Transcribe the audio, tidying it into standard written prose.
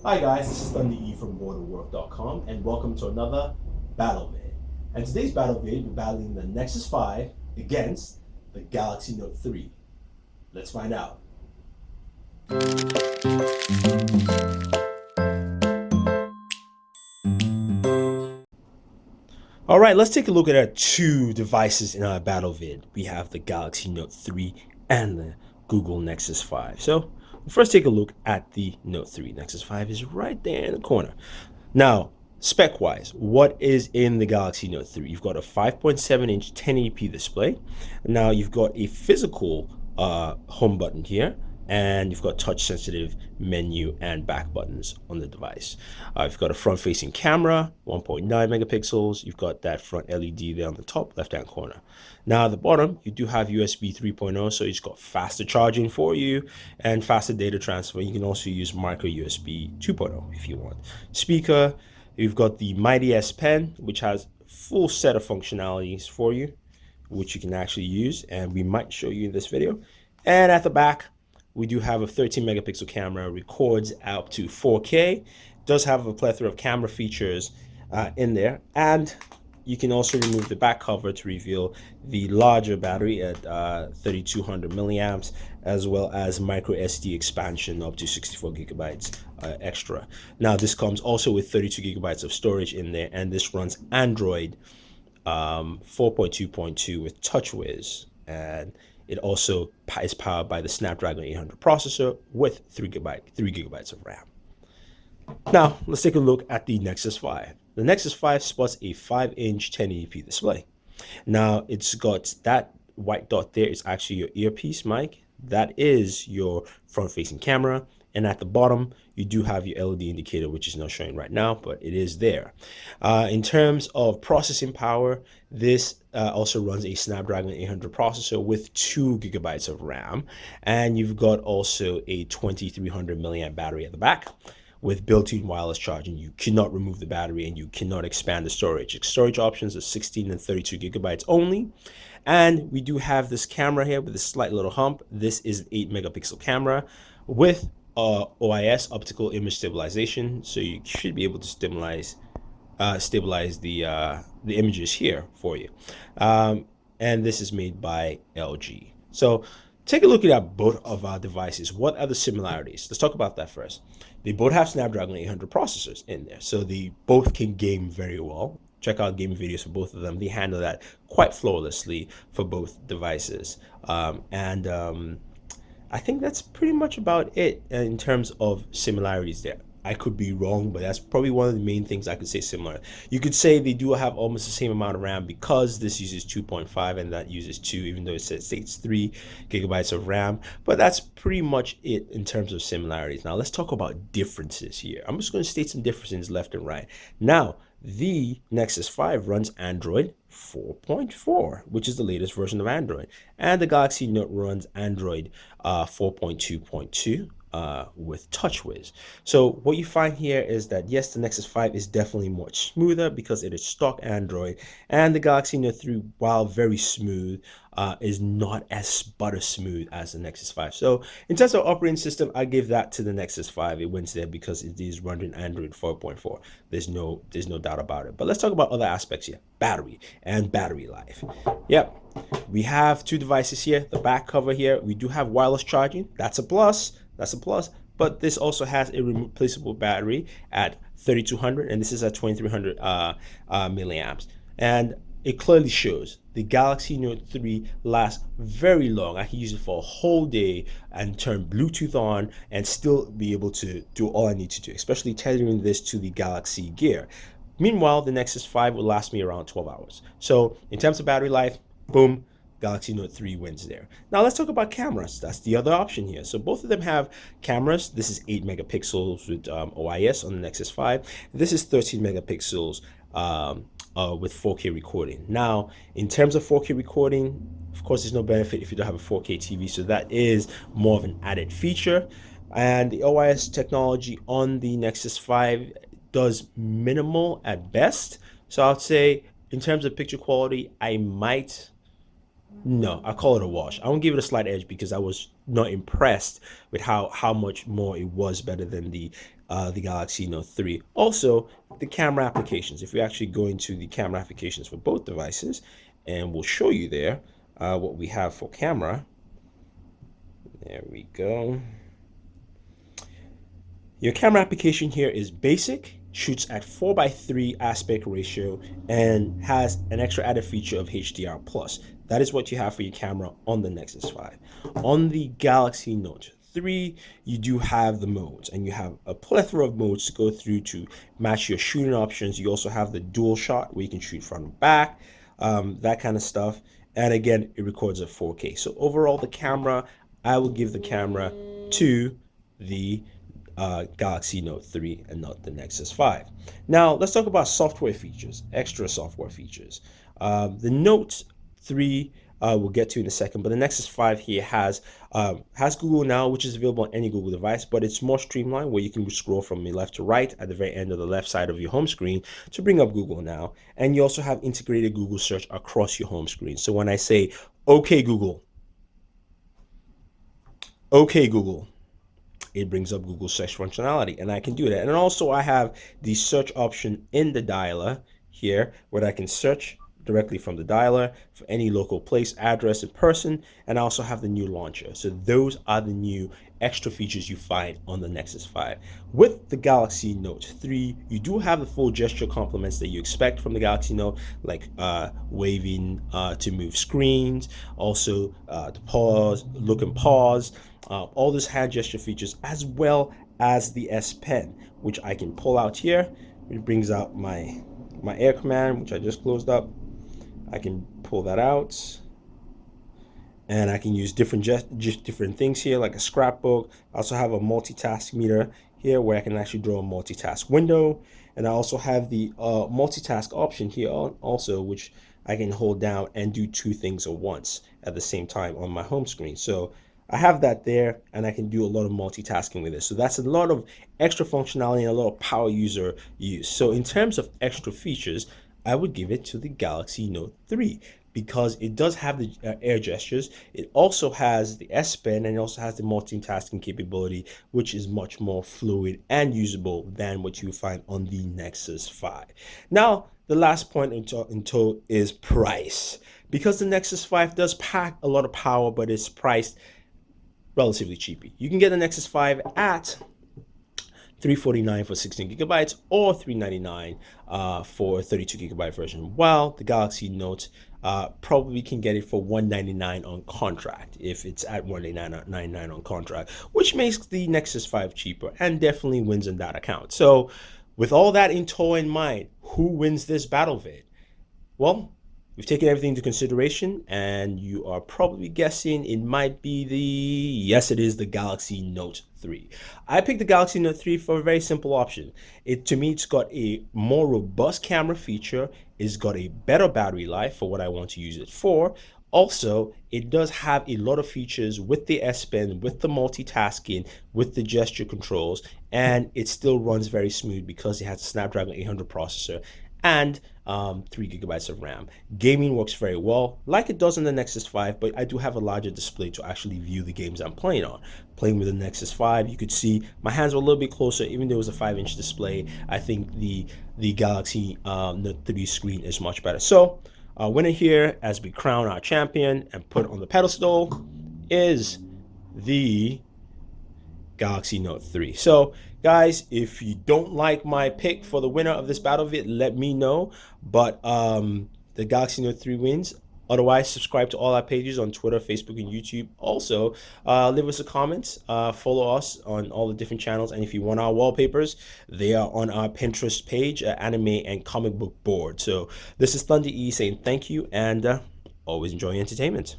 Hi guys, this is Thunder E from Booredatwork.com and welcome to another battle vid. And today's battle vid, we're battling the Nexus 5 against the Galaxy Note 3. Let's find out. Alright, let's take a look at our two devices in our battle vid. We have the Galaxy Note 3 and the Google Nexus 5. So, first take a look at the Note 3. Nexus 5 is right there in the corner. Now, spec-wise, what is in the Galaxy Note 3? You've got a 5.7-inch 1080p display. Now, you've got a physical home button here, and you've got touch-sensitive menu and back buttons on the device. You've got a front-facing camera, 1.9 megapixels. You've got that front LED there on the top left-hand corner. Now, at the bottom, you do have USB 3.0, so it's got faster charging for you and faster data transfer. You can also use micro USB 2.0 if you want. Speaker, you've got the Mighty S Pen, which has full set of functionalities for you, which you can actually use, and we might show you in this video. And at the back, we do have a 13 megapixel camera, records out to 4K, does have a plethora of camera features in there, and you can also remove the back cover to reveal the larger battery at 3200 milliamps, as well as micro SD expansion up to 64 gigabytes extra. Now, this comes also with 32 gigabytes of storage in there, and this runs Android 4.2.2 with TouchWiz, and it also is powered by the Snapdragon 800 processor with 3 gigabytes of RAM. Now, let's take a look at the Nexus 5. The Nexus 5 sports a 5-inch 1080p display. Now, it's got that white dot there is actually your earpiece mic. That is your front-facing camera. And at the bottom, you do have your LED indicator, which is not showing right now, but it is there. In terms of processing power, this also runs a Snapdragon 800 processor with 2 gigabytes of RAM. And you've got also a 2300 milliamp battery at the back with built-in wireless charging. You cannot remove the battery and you cannot expand the storage. Storage options are 16 and 32 gigabytes only. And we do have this camera here with a slight little hump. This is an 8 megapixel camera with OIS, optical image stabilization, so you should be able to stabilize the images here for you. And this is made by LG. So take a look at both of our devices. What are the similarities? Let's talk about that first. They both have Snapdragon 800 processors in there, so they both can game very well. Check out gaming videos for both of them. They handle that quite flawlessly for both devices. I think that's pretty much about it in terms of similarities there. I could be wrong, but that's probably one of the main things I could say similar. You could say they do have almost the same amount of RAM because this uses 2.5 and that uses 2, even though it states 3 gigabytes of RAM. But that's pretty much it in terms of similarities. Now, let's talk about differences here. I'm just going to state some differences left and right. Now, the Nexus 5 runs Android 4.4, which is the latest version of Android. And the Galaxy Note runs Android 4.2.2 with TouchWiz. So what you find here is that, yes, the Nexus 5 is definitely much smoother because it is stock Android. And the Galaxy Note 3, while very smooth, is not as butter smooth as the Nexus 5. So in terms of operating system, I give that to the Nexus 5. It wins there because it is running Android 4.4. There's no doubt about it. But let's talk about other aspects here. Battery and battery life. Yep. We have two devices here. The back cover here, we do have wireless charging. That's a plus. That's a plus. But this also has a replaceable battery at 3200, and this is at 2300 milliamps. And it clearly shows the Galaxy Note 3 lasts very long. I can use it for a whole day and turn Bluetooth on and still be able to do all I need to do, especially tethering this to the Galaxy Gear. Meanwhile, the Nexus 5 will last me around 12 hours. So in terms of battery life, boom, Galaxy Note 3 wins there. Now let's talk about cameras. That's the other option here. So both of them have cameras. This is 8 megapixels with OIS on the Nexus 5. This is 13 megapixels with 4K recording. Now, in terms of 4K recording, of course, there's no benefit if you don't have a 4K TV. So that is more of an added feature. And the OIS technology on the Nexus 5 does minimal at best. So I'd say in terms of picture quality, I might No, I call it a wash. I won't give it a slight edge because I was not impressed with how much more it was better than the Galaxy Note 3. Also, the camera applications. If we actually go into the camera applications for both devices, and we'll show you there what we have for camera. There we go. Your camera application here is basic, shoots at 4:3 aspect ratio, and has an extra added feature of HDR plus. That is what you have for your camera on the Nexus 5. On the Galaxy Note 3, you do have the modes, and you have a plethora of modes to go through to match your shooting options. You also have the dual shot where you can shoot front and back, that kind of stuff. And again, it records at 4K. So overall, the camera, I will give the camera to the Galaxy Note 3 and not the Nexus 5. Now, let's talk about software features, extra software features. The Note 3 we'll get to in a second, but the Nexus 5 here has Google Now, which is available on any Google device, but it's more streamlined where you can scroll from the left to right at the very end of the left side of your home screen to bring up Google Now. And you also have integrated Google search across your home screen. So when I say, okay, Google, it brings up Google search functionality, and I can do that. And also I have the search option in the dialer here where I can search directly from the dialer for any local place, address, and person, and I also have the new launcher. So those are the new extra features you find on the Nexus 5. With the Galaxy Note 3, you do have the full gesture complements that you expect from the Galaxy Note, like waving to move screens, also to pause, look and pause, all those hand gesture features, as well as the S Pen, which I can pull out here. It brings out my Air Command, which I just closed up. I can pull that out, and I can use different things here, like a scrapbook. I also have a multitask meter here where I can actually draw a multitask window, and I also have the multitask option here also, which I can hold down and do two things at once at the same time on my home screen. So I have that there, and I can do a lot of multitasking with it. So that's a lot of extra functionality and a lot of power user use. So in terms of extra features, I would give it to the Galaxy Note 3 because it does have the air gestures. It also has the S Pen, and it also has the multitasking capability, which is much more fluid and usable than what you find on the Nexus 5. Now, the last point in tow is price. Because the Nexus 5 does pack a lot of power, but it's priced relatively cheapy. You can get the Nexus 5 at $349 for 16 gigabytes or $399 for a 32 gigabyte version, while the Galaxy Note probably can get it for $199 on contract if it's at $199 on contract, which makes the Nexus 5 cheaper and definitely wins in that account. So with all that in tow in mind, who wins this battle vid? Well, we've taken everything into consideration, and you are probably guessing it might be yes, it is the Galaxy Note 3. I picked the Galaxy Note 3 for a very simple option. To me, it's got a more robust camera feature, it's got a better battery life for what I want to use it for. Also, it does have a lot of features with the S Pen, with the multitasking, with the gesture controls, and it still runs very smooth because it has a Snapdragon 800 processor and 3 gigabytes of RAM. Gaming works very well, like it does on the Nexus 5, but I do have a larger display to actually view the games I'm playing on. Playing with the Nexus 5, you could see my hands were a little bit closer, even though it was a 5-inch display. I think the Galaxy Note 3 screen is much better. So, winner here, as we crown our champion and put on the pedestal, is the Galaxy Note 3. So guys, if you don't like my pick for the winner of this battle vid, let me know. But the Galaxy Note 3 wins. Otherwise, subscribe to all our pages on Twitter, Facebook, and YouTube. Also, leave us a comment, follow us on all the different channels, and if you want our wallpapers, they are on our Pinterest page, anime and comic book board. So this is Thunder E saying thank you, and always enjoy entertainment.